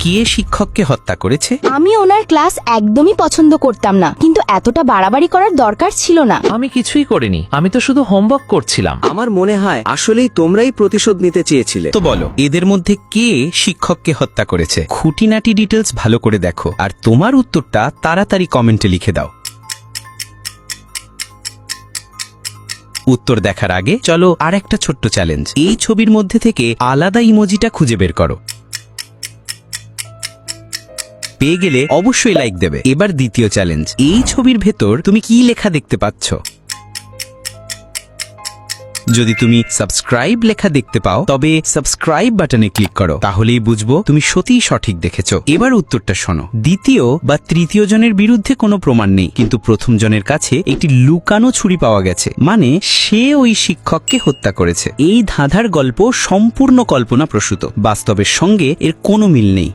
কে শিক্ষককে হত্যা করেছে? আমি ওনার ক্লাস একদমই পছন্দ করতাম না, কিন্তু এতটা বাড়াবাড়ি করার দরকার ছিল না। আমি কিছুই করিনি, আমি তো শুধু হোমওয়ার্ক করছিলাম। আমার মনে হয় আসলেই তোমরাই প্রতিশোধ নিতে চেয়েছিলে। তো বলো, এদের মধ্যে কে শিক্ষককে হত্যা করেছে? খুঁটিনাটি ডিটেলস ভালো করে দেখো, আর তোমার উত্তরটা তাড়াতাড়ি কমেন্টে লিখে দাও। উত্তর দেখার আগে চলো আর একটা ছোট্ট চ্যালেঞ্জ। এই ছবির মধ্যে থেকে আলাদা ইমোজিটা খুঁজে বের করো। পেয়ে গেলে অবশ্যই লাইক দেবে। এবার দ্বিতীয় চ্যালেঞ্জ, এই ছবির ভেতর তুমি কি লেখা দেখতে পাচ্ছ? যদি তুমি সাবস্ক্রাইব লেখা দেখতে পাও তবে সাবস্ক্রাইব বাটনে ক্লিক করো, তাহলেই বুঝবো তুমি সত্যিই সঠিক দেখেছো। এবার উত্তরটা শোনো। দ্বিতীয় বা তৃতীয় জনের বিরুদ্ধে কোনো প্রমাণ নেই, কিন্তু প্রথম জনের কাছে একটি লুকানো ছুরি পাওয়া গেছে, মানে সে ওই শিক্ষককে হত্যা করেছে। এই ধাঁধার গল্প সম্পূর্ণ কল্পনা প্রসূত, বাস্তবের সঙ্গে এর কোনো মিল নেই।